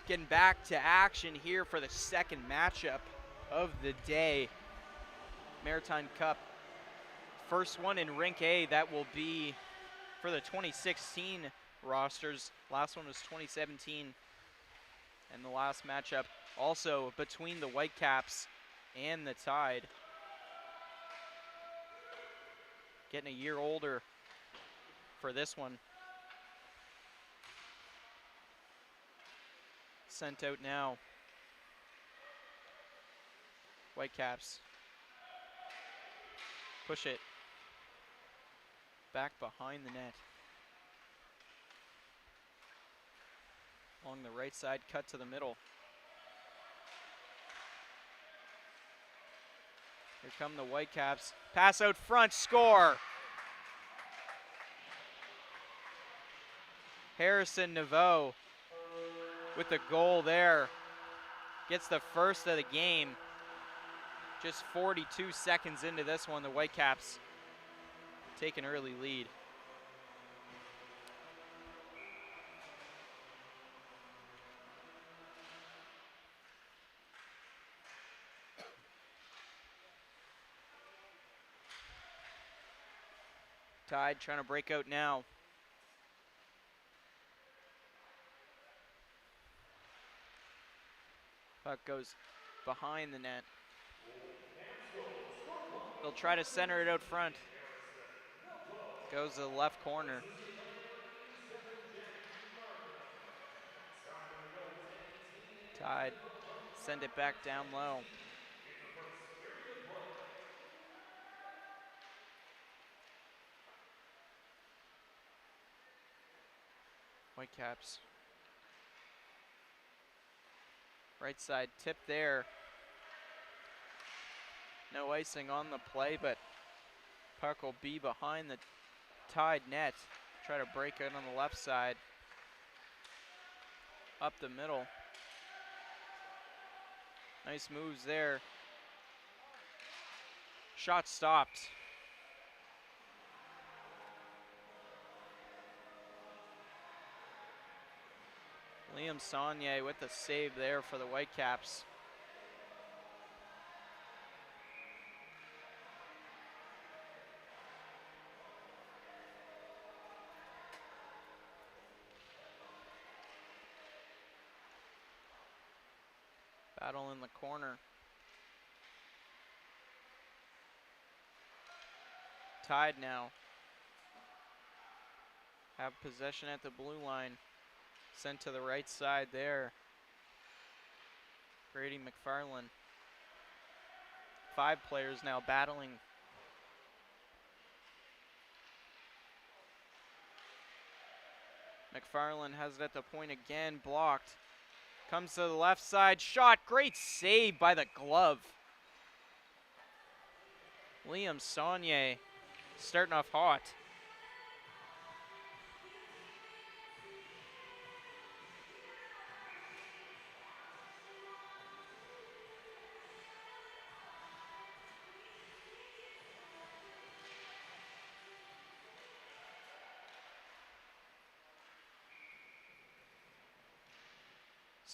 Getting back to action here for the second matchup of the day. Maritime Cup. First one in Rink A, that will be for the 2016 rosters. Last one was 2017. And the last matchup also between the Whitecaps and the Tide. Getting a year older for this one. Sent out now. Whitecaps. Push it. Back behind the net. Along the right side, cut to the middle. Here come the Whitecaps. Pass out front, score! Harrison Naveau with the goal there. Gets the first of the game. Just 42 seconds into this one, the Whitecaps take an early lead. Tide trying to break out now. Puck goes behind the net. They'll try to center it out front. Goes to the left corner. Tide send it back down low. Whitecaps. Right side tip there. No icing on the play, but puck will be behind the Tide net. Try to break it on the left side. Up the middle. Nice moves there. Shot stopped. Liam Saunier with the save there for the Whitecaps. Battle in the corner. Tide now. Have possession at the blue line. Sent to the right side there. Grady McFarland. 5 players now battling. McFarland has it at the point again, blocked. Comes to the left side, shot, great save by the glove. Liam Saunier starting off hot.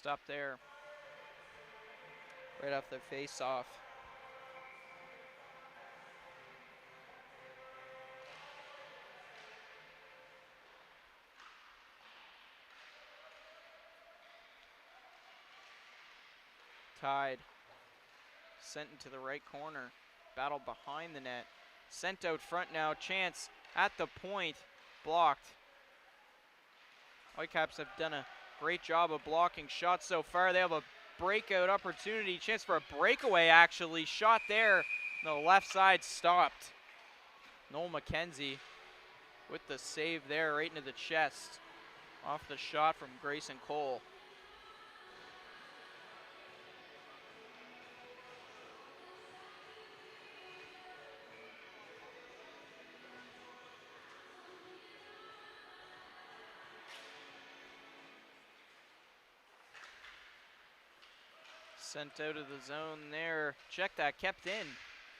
Stop there. Right off the face-off. Tide. Sent into the right corner. Battle behind the net. Sent out front now. Chance at the point. Blocked. Whitecaps have done a great job of blocking shots so far. They have a breakout opportunity. Chance for a breakaway, actually. Shot there. The left side stopped. Noel McKenzie with the save there right into the chest. Off the shot from Grayson Cole. Sent out of the zone there. Check that, kept in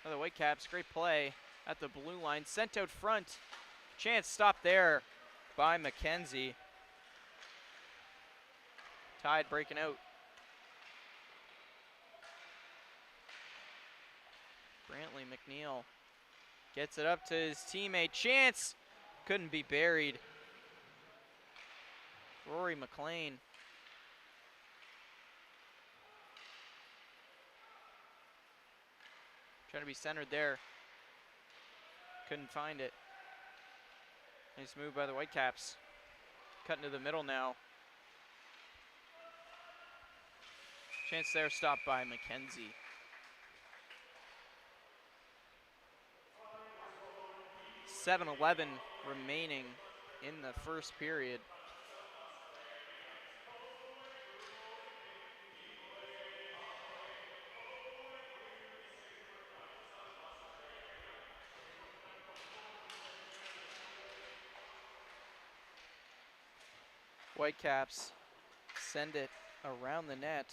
by the Whitecaps. Great play at the blue line. Sent out front. Chance stopped there by McKenzie. Tide breaking out. Brantley McNeil gets it up to his teammate. Chance couldn't be buried. Rory McLean. Trying to be centered there. Couldn't find it. Nice move by the Whitecaps. Cutting to the middle now. Chance there, stopped by McKenzie. .7:11 remaining in the first period. Whitecaps send it around the net.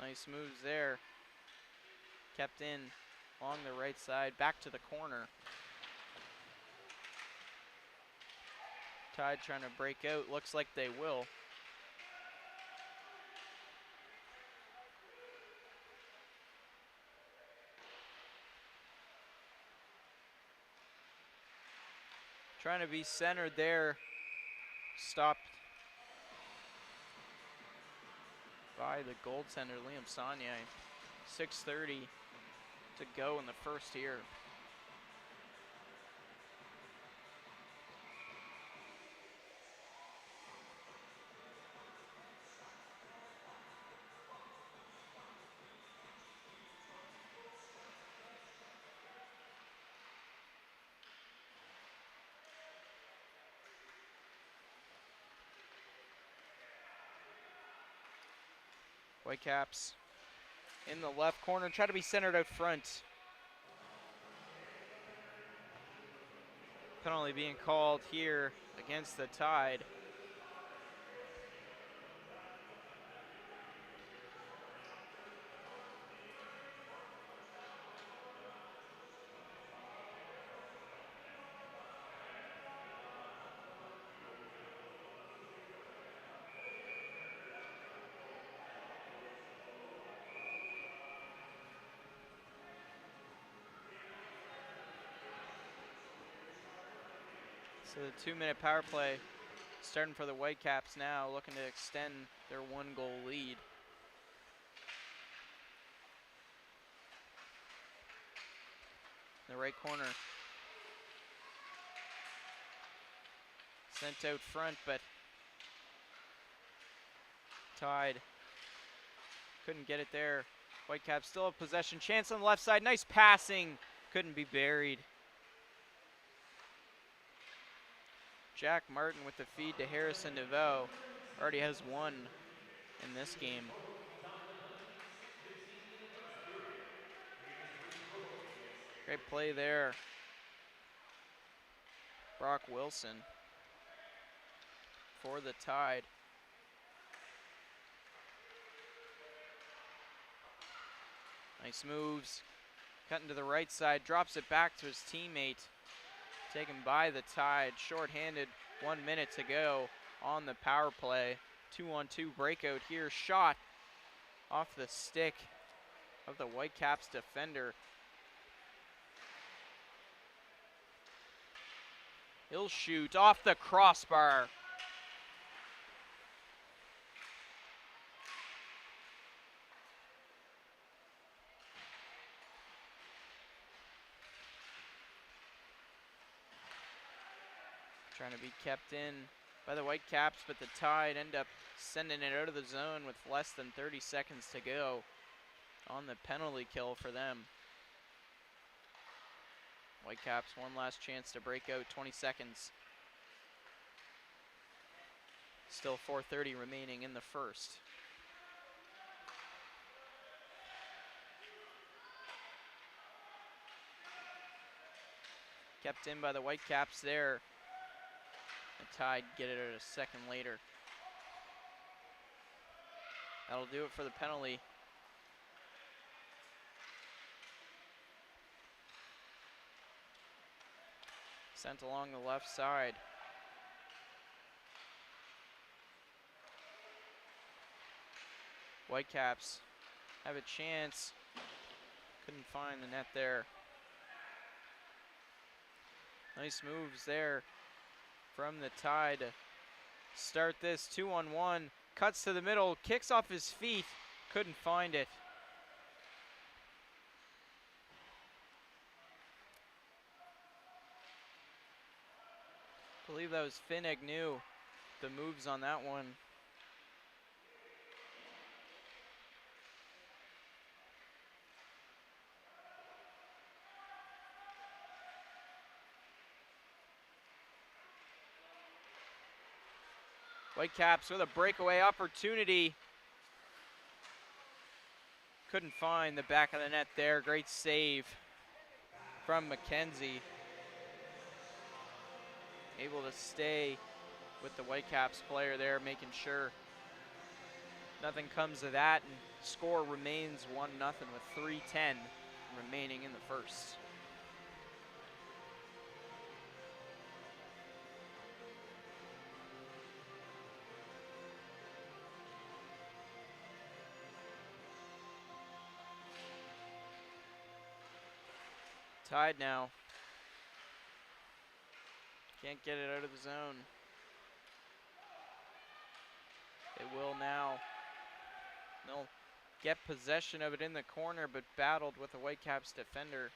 Nice moves there. Kept in along the right side, back to the corner. Tide trying to break out, looks like they will. Trying to be centered there. Stopped by the goaltender, Liam Saunier. 6:30 to go in the first here. Whitecaps in the left corner, try to be centered out front. Penalty being called here against the Tide. So the 2-minute power play starting for the Whitecaps now, looking to extend their 1-goal lead. In the right corner. Sent out front, but Tide couldn't get it there. Whitecaps still have possession. Chance on the left side. Nice passing. Couldn't be buried. Jack Martin with the feed to Harrison DeVoe. Already has one in this game. Great play there. Brock Wilson for the Tide. Nice moves. Cutting to the right side, drops it back to his teammate. Taken by the Tide, shorthanded, 1 minute to go on the power play. 2-on-2 breakout here, shot off the stick of the Whitecaps defender. He'll shoot off the crossbar. Trying to be kept in by the Whitecaps, but the Tide end up sending it out of the zone with less than 30 seconds to go on the penalty kill for them. Whitecaps one last chance to break out, 20 seconds. Still 4:30 remaining in the first. Kept in by the Whitecaps there. The Tide get it a second later. That'll do it for the penalty. Sent along the left side. Whitecaps have a chance. Couldn't find the net there. Nice moves there from the Tide to start this 2-on-1. Cuts to the middle, kicks off his feet, couldn't find it. I believe that was Finn Agnew, the moves on that one. Whitecaps with a breakaway opportunity. Couldn't find the back of the net there. Great save from McKenzie. Able to stay with the Whitecaps player there, making sure nothing comes of that, and score remains 1-0 with 3:10 remaining in the first. Tide now. Can't get it out of the zone. They will now. They'll get possession of it in the corner, but battled with the Whitecaps defender.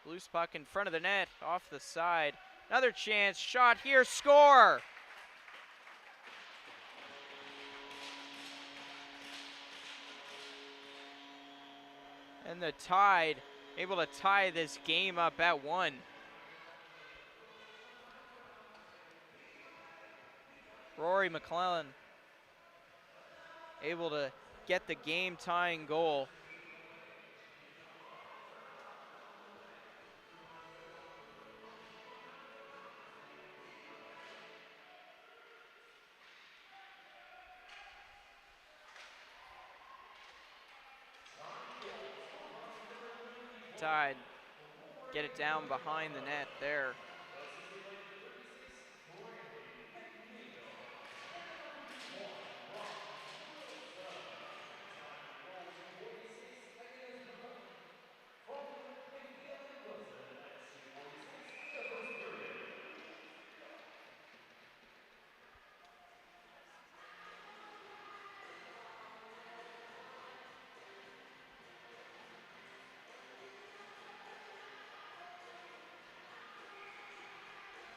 Loose puck in front of the net, off the side. Another chance, shot here, score! And the Tide able to tie this game up at 1. Rory McClellan able to get the game-tying goal. Tide get it down behind the net there.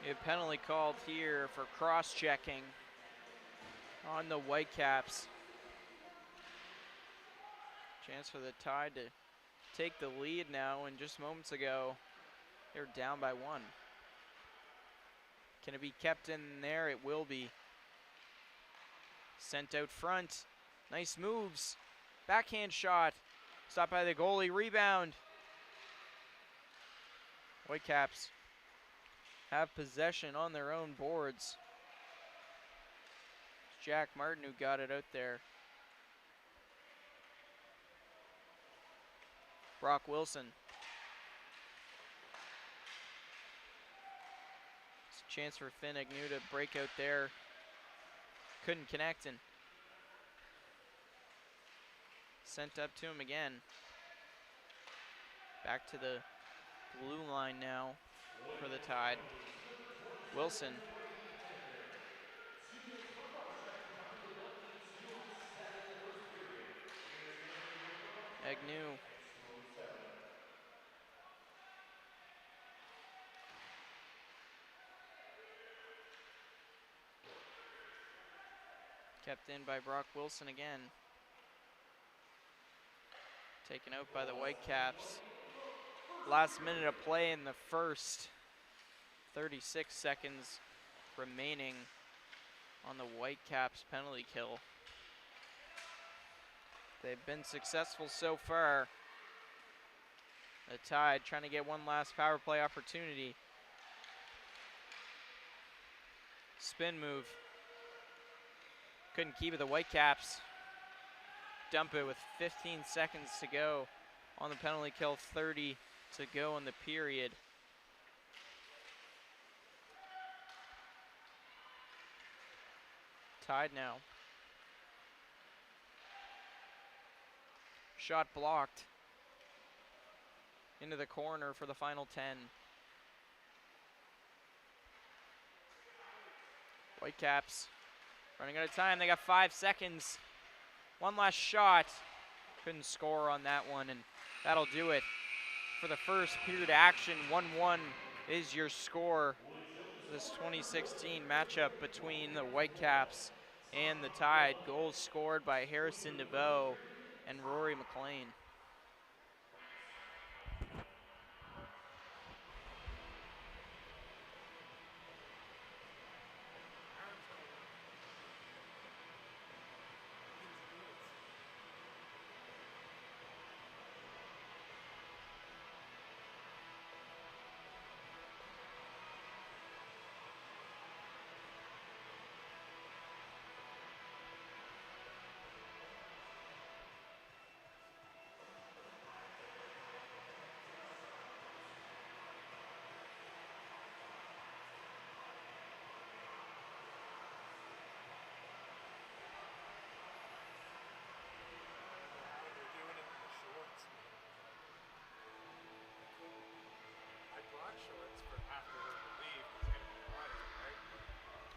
A penalty called here for cross-checking on the Whitecaps. Chance for the Tide to take the lead now, and just moments ago, they were down by 1. Can it be kept in there? It will be. Sent out front. Nice moves. Backhand shot. Stopped by the goalie. Rebound. Whitecaps have possession on their own boards. It's Jack Martin who got it out there. Brock Wilson. It's a chance for Finn Agnew to break out there. Couldn't connect, and sent up to him again. Back to the blue line now for the Tide. Wilson. Agnew. Kept in by Brock Wilson again. Taken out by the Whitecaps. Last minute of play in the first. 36 seconds remaining on the Whitecaps penalty kill. They've been successful so far. The Tide trying to get one last power play opportunity. Spin move. Couldn't keep it, the Whitecaps. Dump it with 15 seconds to go on the penalty kill, 30 to go in the period. Tied now. Shot blocked into the corner for the final 10. Whitecaps running out of time. They got 5 seconds. One last shot. Couldn't score on that one, and that'll do it for the first period action. 1-1 is your score for this 2016 matchup between the Whitecaps and the Tide. Goals scored by Harrison DeVoe and Rory McLean.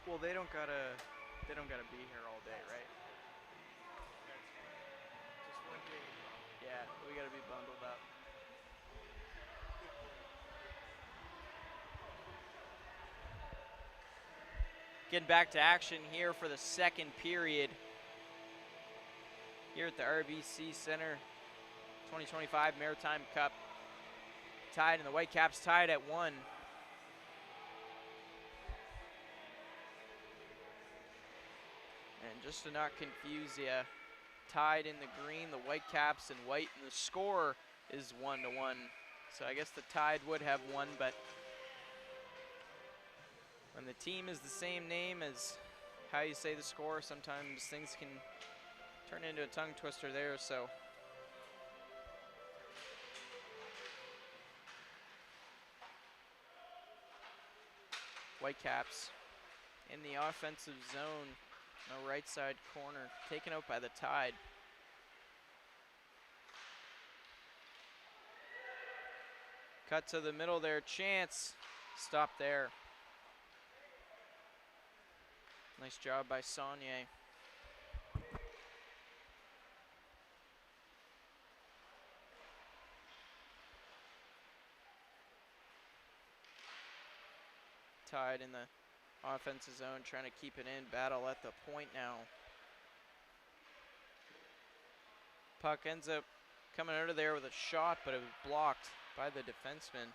Well, they don't gotta be here all day, right? Just one day. Yeah, we gotta be bundled up. Getting back to action here for the second period here at the RBC Center. 2025 Maritime Cup. Tide and the Whitecaps tied at 1. And just to not confuse you, Tide in the green, the Whitecaps in white, and the score is 1-1. So I guess the Tide would have won, but when the team is the same name as how you say the score, sometimes things can turn into a tongue twister there, so. Whitecaps in the offensive zone, no right side corner, taken out by the Tide. Cut to the middle there, chance, stop there. Nice job by Saunier. Tide in the offensive zone, trying to keep it in, battle at the point now. Puck ends up coming out of there with a shot, but it was blocked by the defenseman.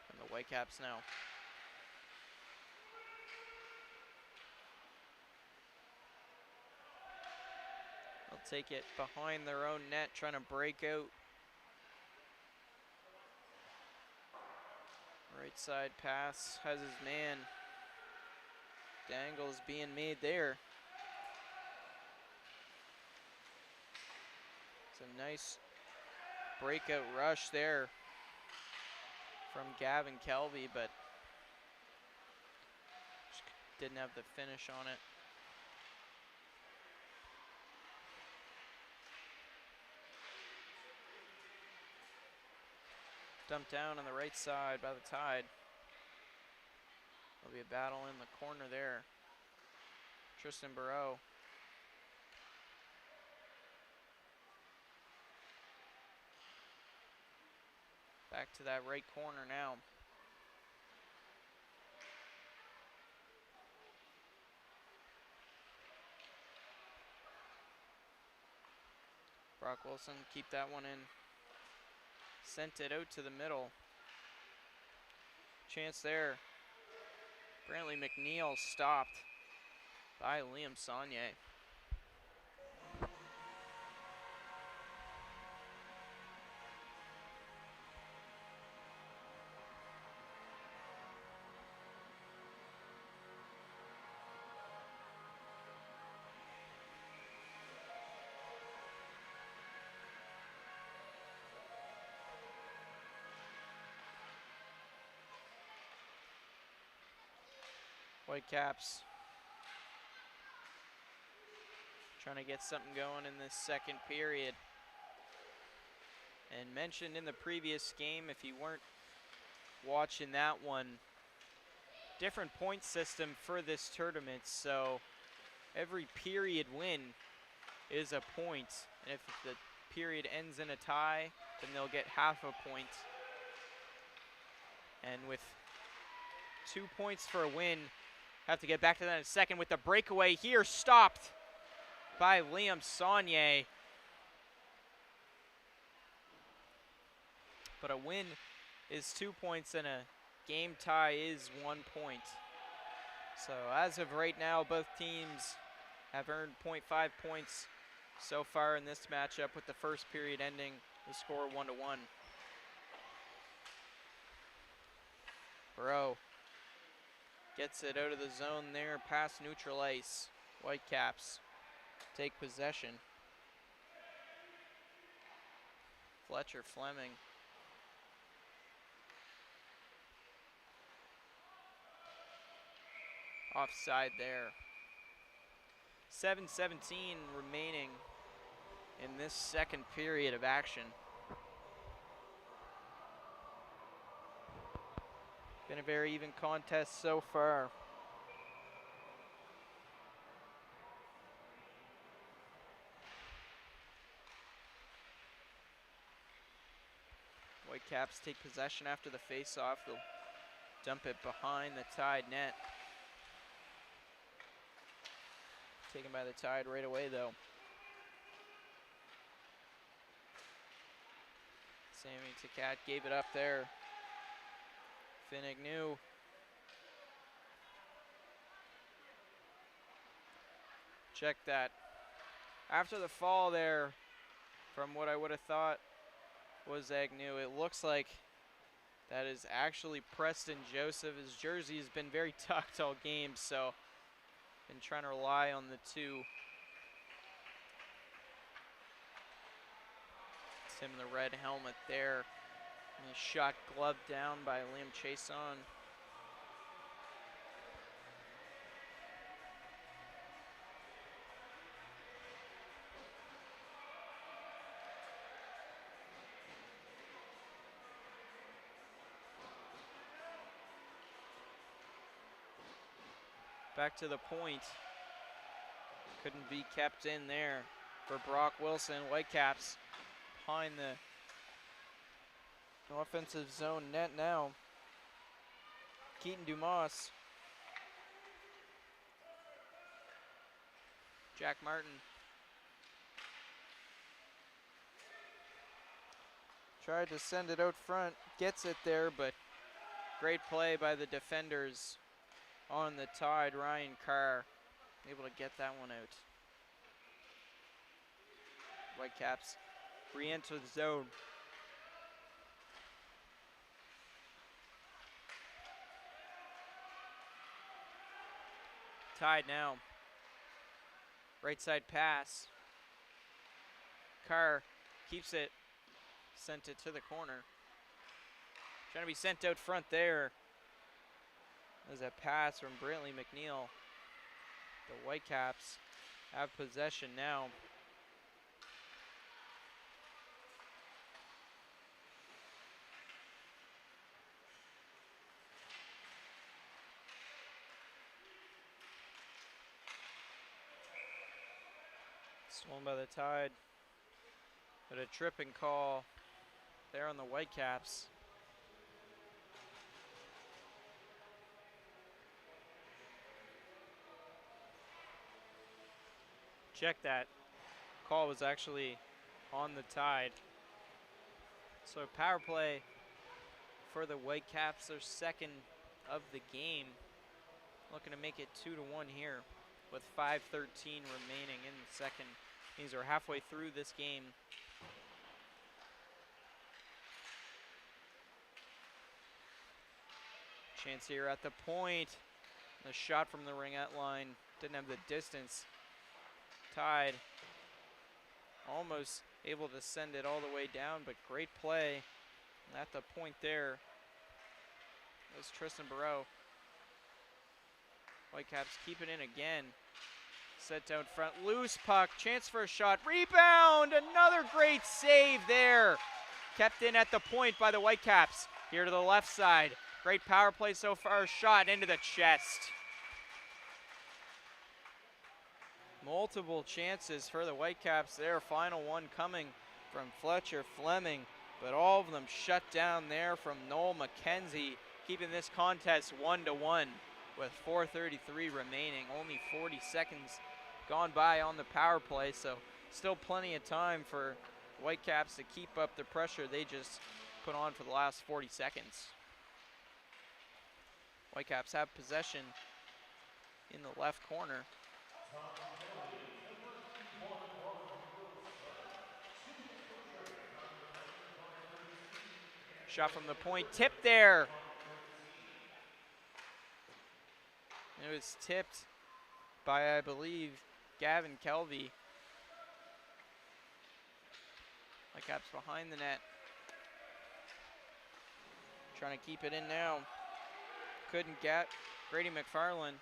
And the Whitecaps now. They'll take it behind their own net, trying to break out. Right side pass, has his man. Dangle's being made there. It's a nice breakout rush there from Gavin Kelvey, but just didn't have the finish on it. Dumped down on the right side by the Tide. There'll be a battle in the corner there. Tristan Barreau. Back to that right corner now. Brock Wilson, keep that one in. Sent it out to the middle. Chance there. Brantley McNeil stopped by Liam Saunier. Whitecaps trying to get something going in this second period. And mentioned in the previous game, if you weren't watching that one, different point system for this tournament. So every period win is a point. And if the period ends in a tie, then they'll get half a point. And with 2 points for a win, have to get back to that in a second with the breakaway here, stopped by Liam Saunier. But a win is 2 points and a game tie is 1 point. So as of right now, both teams have earned 0.5 points so far in this matchup, with the first period ending the score 1-1. Bro gets it out of the zone there, past neutral ice. Whitecaps take possession. Fletcher Fleming. Offside there. 7:17 remaining in this second period of action. Been a very even contest so far. Whitecaps take possession after the face-off. They'll dump it behind the Tide net. Taken by the Tide right away, though. Sammy Takat gave it up there. Finignew. Check that. After the fall there, from what I would have thought was Agnew, it looks like that is actually Preston Joseph. His jersey has been very tucked all game, so been trying to rely on the two. It's him in the red helmet there. And the shot gloved down by Liam Chason. Back to the point. Couldn't be kept in there for Brock Wilson. Whitecaps behind the offensive zone net now. Keaton Dumas. Jack Martin. Tried to send it out front. Gets it there, but great play by the defenders on the Tide. Ryan Carr able to get that one out. Whitecaps re-enter the zone. Tide now. Right side pass. Carr keeps it. Sent it to the corner. Trying to be sent out front there. There's a pass from Brantley McNeil. The Whitecaps have possession now. Stolen by the Tide. But a tripping call there on the Whitecaps. Check that. Call was actually on the Tide. So power play for the Whitecaps, their second of the game. Looking to make it 2-1 here with 5:13 remaining in the second. These are halfway through this game. Chance here at the point. The shot from the ringette line didn't have the distance. Tide almost able to send it all the way down, but great play at the point there. That was Tristan Barreau. Whitecaps keep it in again. Set down front, loose puck, chance for a shot, rebound, another great save there. Kept in at the point by the Whitecaps. Here to the left side, great power play so far, shot into the chest. Multiple chances for the Whitecaps there, final one coming from Fletcher Fleming, but all of them shut down there from Noel McKenzie, keeping this contest 1-1 with 4:33 remaining, only 40 seconds gone by on the power play, so still plenty of time for Whitecaps to keep up the pressure they just put on for the last 40 seconds. Whitecaps have possession in the left corner. Shot from the point, tipped there. It was tipped by, I believe, Gavin Kelvey. Whitecaps behind the net. Trying to keep it in now. Couldn't get Grady McFarland.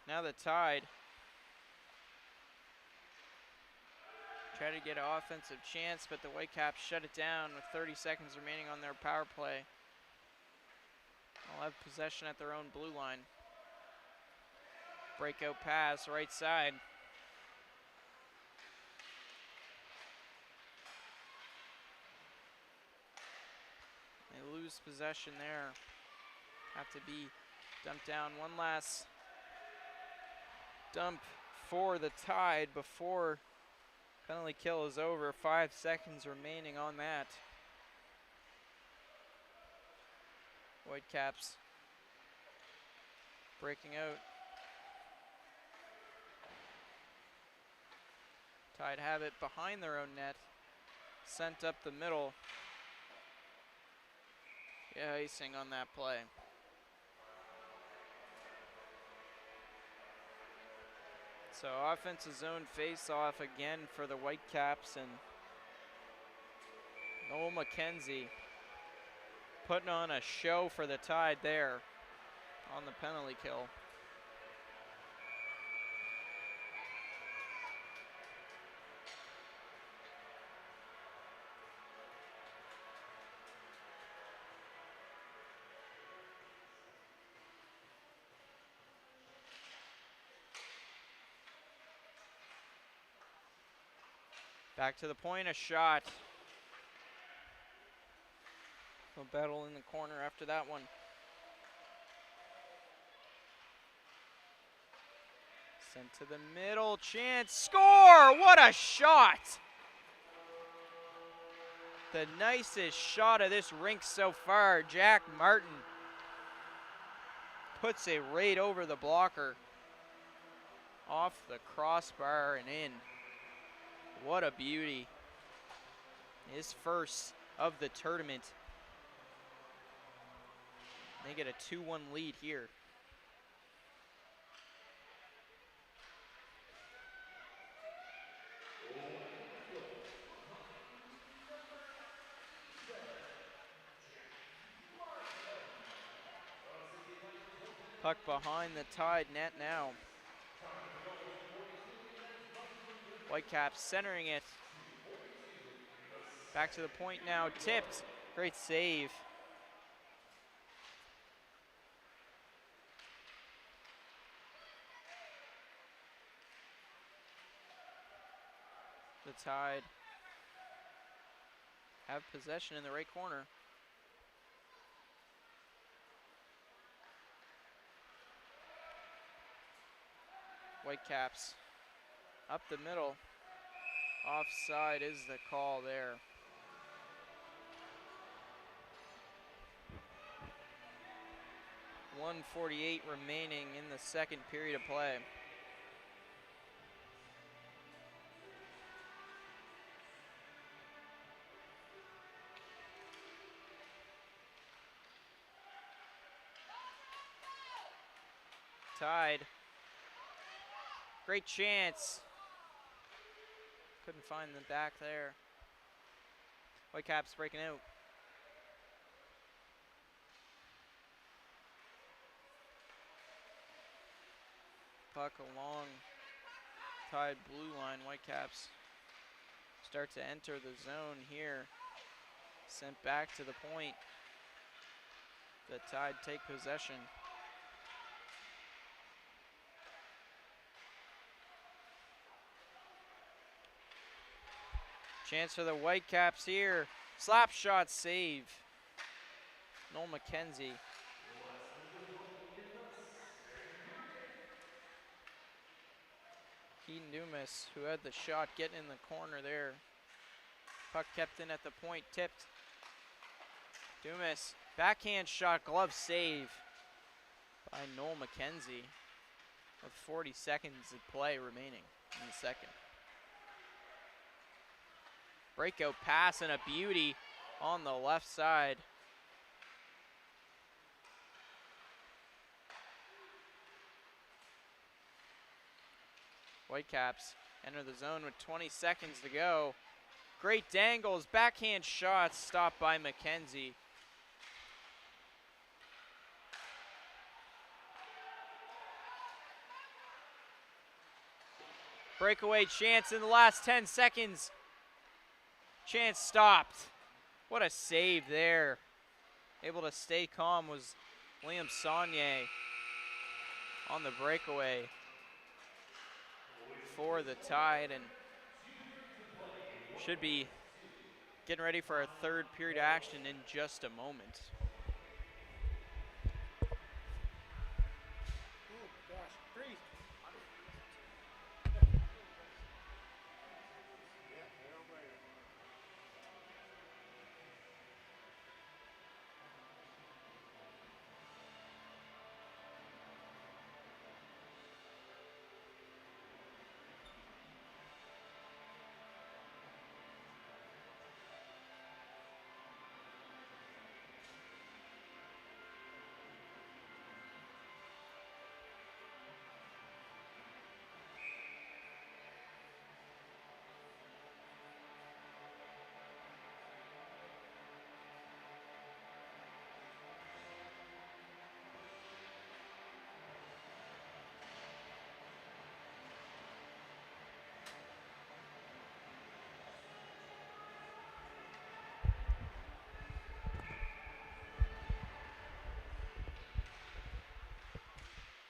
Now the Tide. Try to get an offensive chance, but the Whitecaps shut it down with 30 seconds remaining on their power play. They'll have possession at their own blue line. Breakout pass, right side. They lose possession there. Have to be dumped down. One last dump for the Tide before penalty kill is over. 5 seconds remaining on that. Whitecaps breaking out. Tide have it behind their own net. Sent up the middle. Yeah, icing on that play. So offensive zone face-off again for the Whitecaps, and Noel McKenzie putting on a show for the Tide there on the penalty kill. Back to the point, a shot. No battle in the corner after that one. Sent to the middle, chance, score! What a shot! The nicest shot of this rink so far. Jack Martin puts it right over the blocker. Off the crossbar and in. What a beauty. His first of the tournament. They get a 2-1 lead here. Puck behind the Tide net now. Whitecaps centering it. Back to the point now, tipped. Great save. The Tide have possession in the right corner. Whitecaps up the middle. Offside is the call there. .148 remaining in the second period of play. Tide. Great chance. Couldn't find the back there. Whitecaps breaking out. puck along Tide blue line. Whitecaps start to enter the zone here. Sent back to the point. The Tide take possession. Chance for the Whitecaps here. Slap shot save. Noel McKenzie. Keaton Dumas, who had the shot, getting in the corner there. Puck kept in at the point, tipped. Dumas, backhand shot, glove save by Noel McKenzie with 40 seconds of play remaining in the second. Breakout pass and a beauty on the left side. Whitecaps enter the zone with 20 seconds to go. Great dangles, backhand shots stopped by McKenzie. Breakaway chance in the last 10 seconds. Chance stopped. What a save there. Able to stay calm was Liam Saunier on the breakaway for the Tide, and should be getting ready for our third period action in just a moment.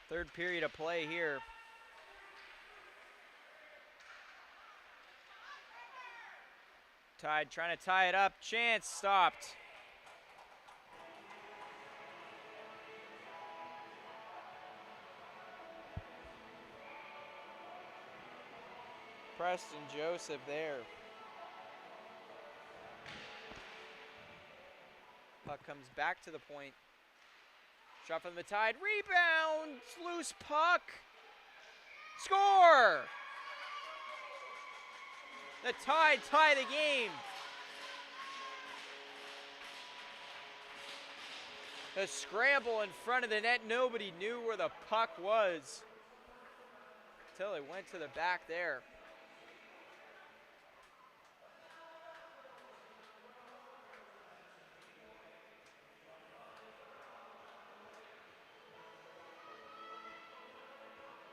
Third period of play here. Tide trying to tie it up. Chance stopped. Preston Joseph there. Puck comes back to the point. Shot from the Tide, rebound, loose puck, score! The Tide tie the game. The scramble in front of the net, nobody knew where the puck was until it went to the back there.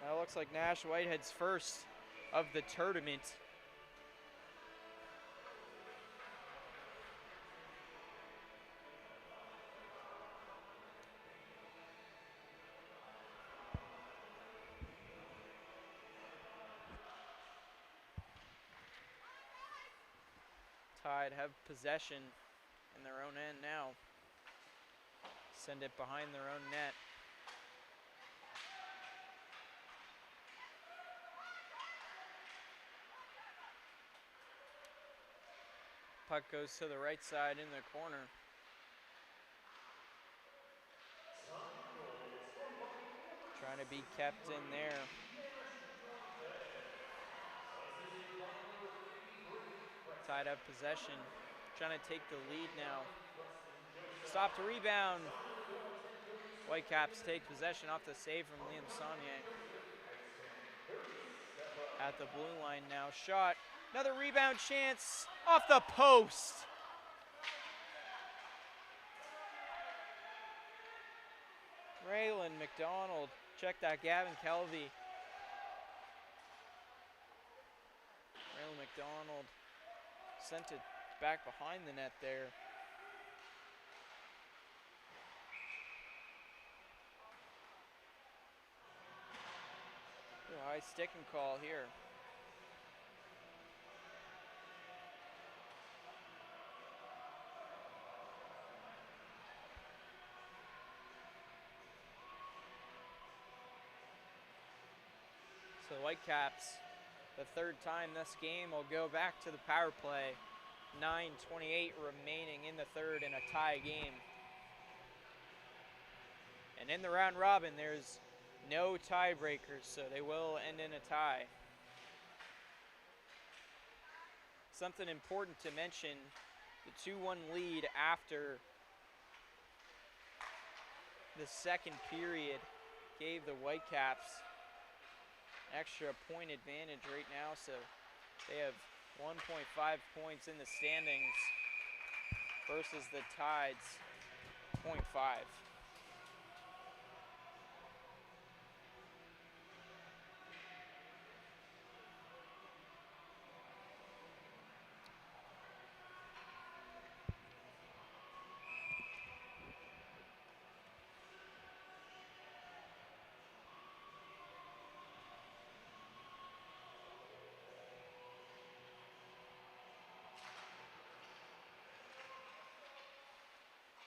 Now it looks like Nash Whitehead's first of the tournament. Tide have possession in their own end now. Send it behind their own net. Puck goes to the right side in the corner. Trying to be kept in there. Tide have possession. Trying to take the lead now. Stop to rebound. Whitecaps take possession off the save from Liam Saunier. At the blue line now. Shot. Another rebound chance off the post. Raylan McDonald. Check that, Gavin Kelvey Riley McDonald sent it back behind the net there. A high sticking call here. So Whitecaps, the third time this game, will go back to the power play. 9:28 remaining in the third in a tie game. And in the round robin, there's no tiebreakers, so they will end in a tie. Something important to mention, the 2-1 lead after the second period gave the Whitecaps extra point advantage right now, so they have 1.5 points in the standings versus the Tide's 0.5.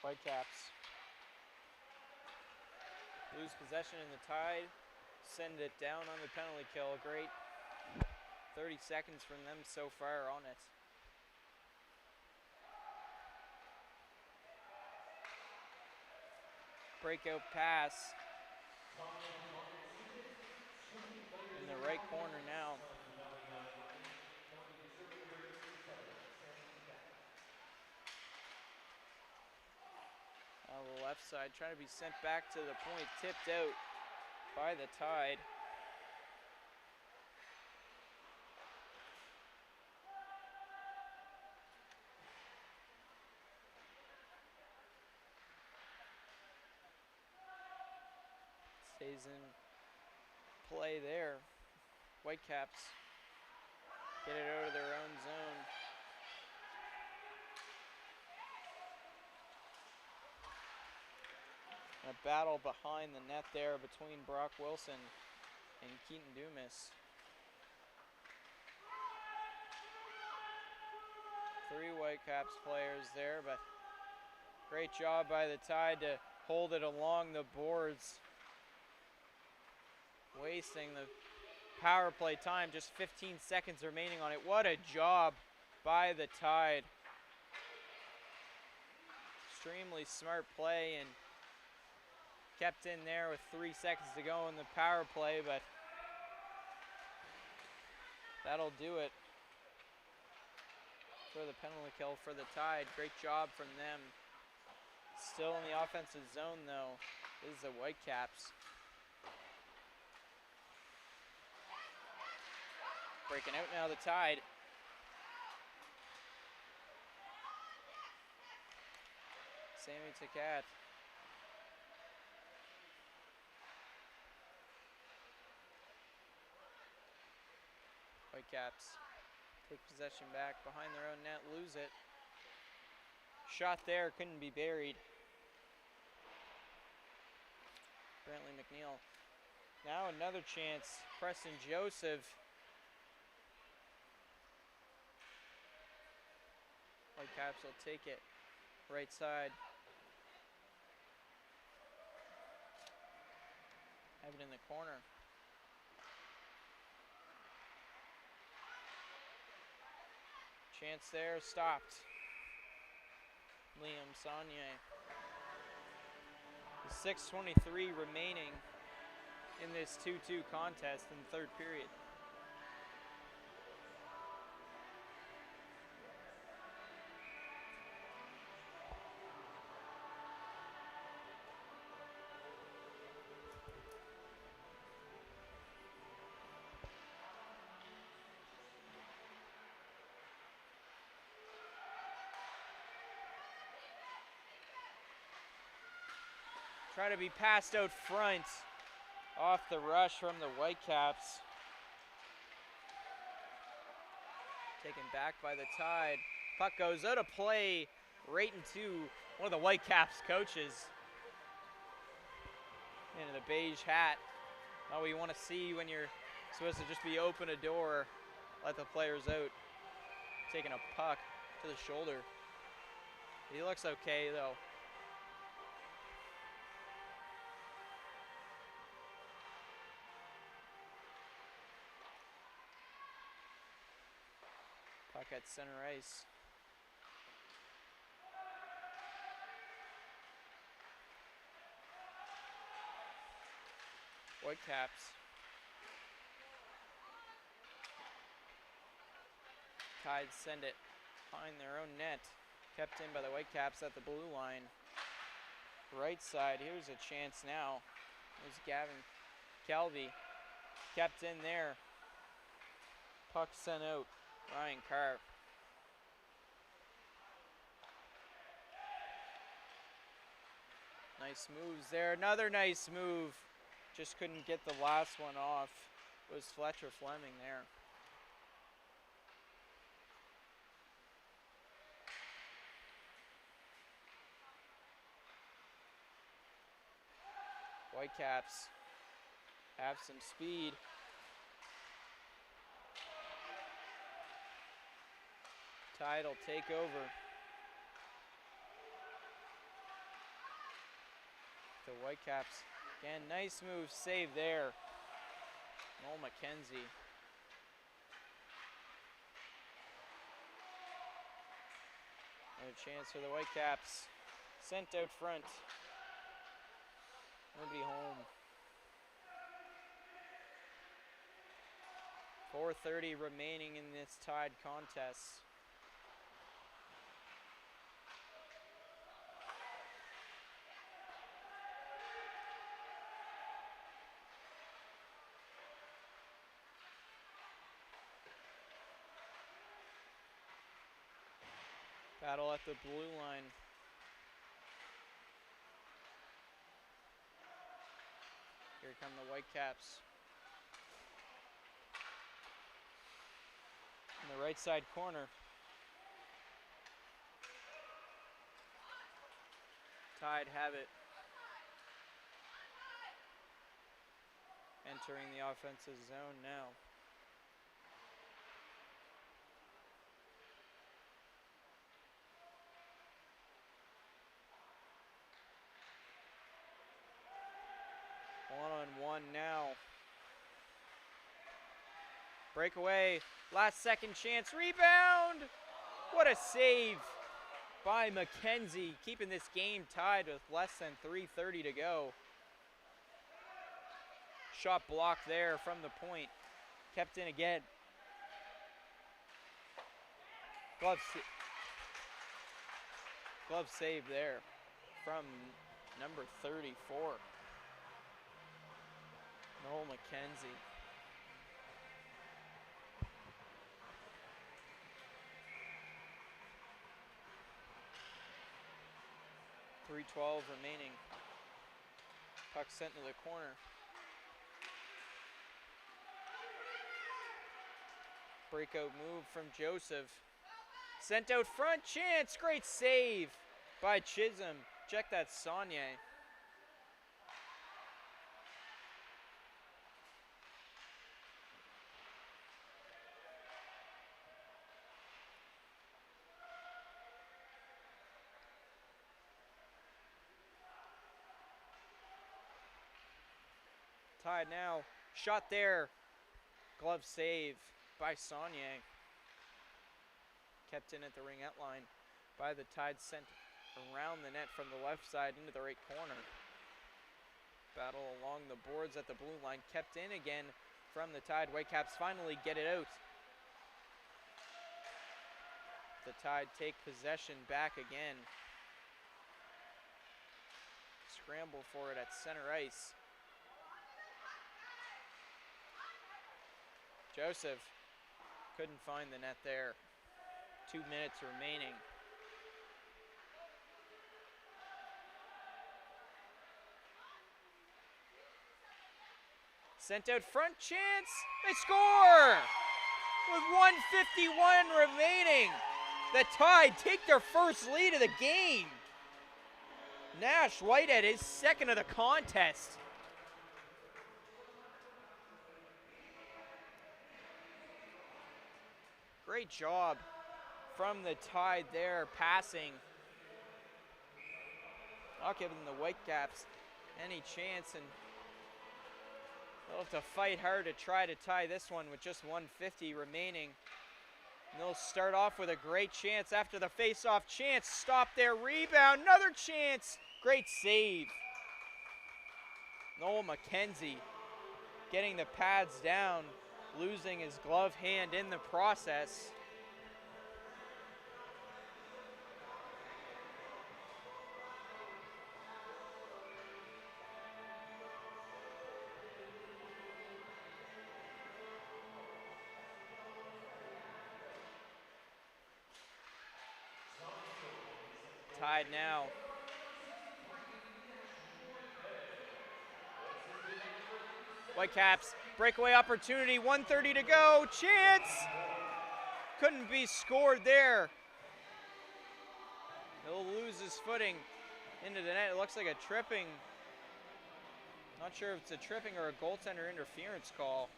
Whitecaps lose possession in the Tide, send it down on the penalty kill. Great 30 seconds from them so far on it. Breakout pass in the right corner now. On the left side, trying to be sent back to the point, tipped out by the Tide. Stays in play there. Whitecaps get it out of their own zone. A battle behind the net there between Brock Wilson and Keaton Dumas. 3 Whitecaps players there, but great job by the Tide to hold it along the boards. Wasting the power play time, just 15 seconds remaining on it. What a job by the Tide. Extremely smart play and kept in there with 3 seconds to go in the power play, but that'll do it for the penalty kill for the Tide. Great job from them. Still in the offensive zone though is the Whitecaps. Breaking out now the Tide. Sammy Takat. Whitecaps take possession back behind their own net, lose it. Shot there, couldn't be buried. Brantley McNeil. Now another chance, Preston Joseph. Whitecaps will take it right side. Have it in the corner. Chance there, stopped. Liam Saunier. 6:23 remaining in this 2-2 contest in the third period. Try to be passed out front off the rush from the Whitecaps. Taken back by the Tide. Puck goes out of play right into one of the Whitecaps coaches. Into the beige hat. Not what you want to see when you're supposed to just be open a door, let the players out. Taking a puck to the shoulder. He looks okay though. Puck at center ice. Whitecaps. Tide send it behind their own net. Kept in by the Whitecaps at the blue line. Right side, here's a chance now. There's Gavin Calvi. Kept in there. Puck sent out. Ryan Carr. Nice moves there. Another nice move. Just couldn't get the last one off. It was Fletcher Fleming there. Whitecaps have some speed. Tide will take over. The Whitecaps, again, nice move, save there. Noel McKenzie. Another chance for the Whitecaps. Sent out front. Nobody home. 4:30 remaining in this Tide contest. Battle at the blue line. Here come the Whitecaps. In the right side corner. Tide have it. Entering the offensive zone now. One-on-one now. Breakaway, last second chance, rebound! What a save by McKenzie, keeping this game tied with less than 3:30 to go. Shot blocked there from the point, kept in again. Glove save there from number 34. Noel McKenzie. .312 remaining. Puck sent to the corner. Breakout move from Joseph. Sent out front, chance, great save by Chisholm. Check that, Saunier. Tide now, shot there, glove save by Saunier. Kept in at the ringette line by the Tide, sent around the net from the left side into the right corner. Battle along the boards at the blue line, kept in again from the Tide. Whitecaps finally get it out. The Tide take possession back again. Scramble for it at center ice. Joseph couldn't find the net there. 2 minutes remaining. Sent out front, chance, they score! with 1:51 remaining. The Tide take their first lead of the game. Nash Whitehead is second of the contest. Great job from the Tide there, passing. Not giving the Whitecaps any chance, and they'll have to fight hard to try to tie this one with just 1:50 remaining. And they'll start off with a great chance after the face-off chance. Stop their rebound, another chance. Great save. Noel McKenzie getting the pads down, losing his glove hand in the process. Tied now. Whitecaps, breakaway opportunity, 1:30 to go, chance! Couldn't be scored there. He'll lose his footing into the net. It looks like a tripping. Not sure if it's a tripping or a goaltender interference call.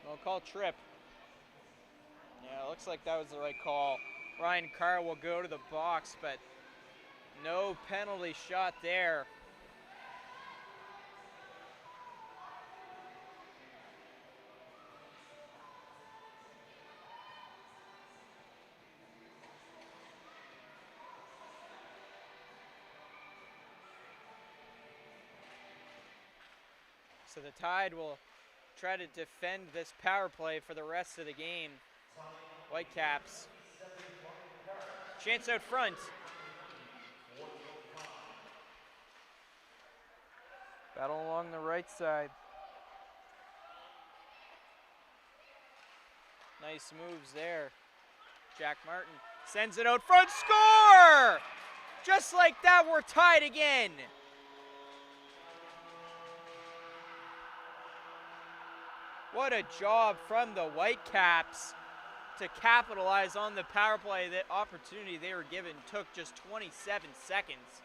They'll call trip. Yeah, it looks like that was the right call. Ryan Carr will go to the box, but no penalty shot there. So the Tide will try to defend this power play for the rest of the game. Whitecaps. Chance out front. Battle along the right side. Nice moves there. Jack Martin sends it out front. Score! Just like that, we're tied again. What a job from the Whitecaps to capitalize on the power play. That opportunity they were given took just 27 seconds.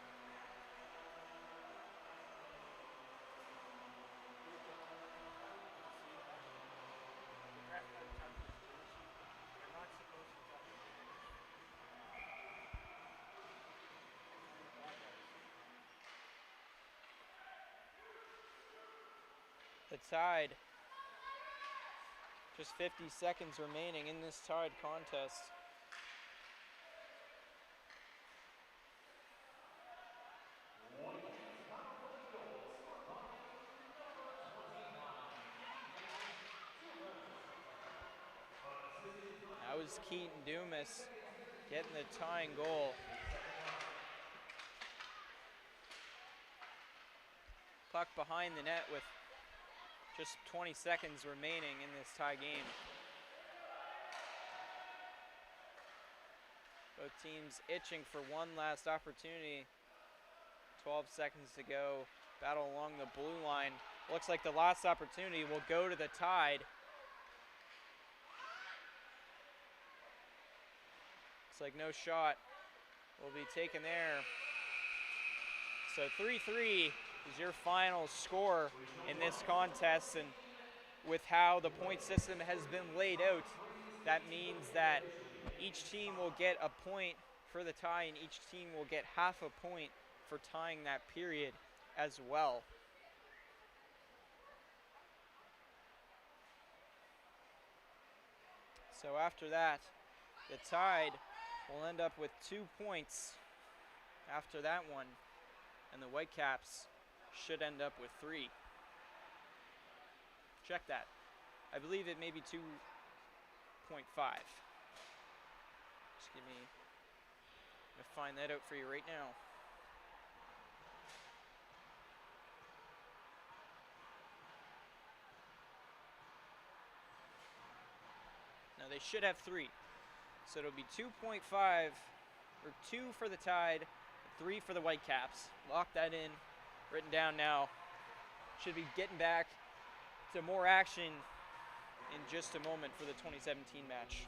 The Tide, just 50 seconds remaining in this Tide contest. That was Keaton Dumas getting the tying goal. Puck behind the net with just 20 seconds remaining in this tie game. Both teams itching for one last opportunity. 12 seconds to go. Battle along the blue line. Looks like the last opportunity will go to the Tide. Looks like no shot will be taken there. So 3-3 is your final score in this contest, and with how the point system has been laid out, that means that each team will get a point for the tie and each team will get half a point for tying that period as well. So after that, the Tide will end up with 2 points after that one, and the Whitecaps should end up with 3. Check that. I believe it may be 2.5. Just give me, I'm gonna find that out for you right now. Now they should have 3. So it'll be 2.5, or 2 for the Tide, 3 for the Whitecaps. Lock that in, written down now. should be getting back to more action in just a moment for the 2017 match.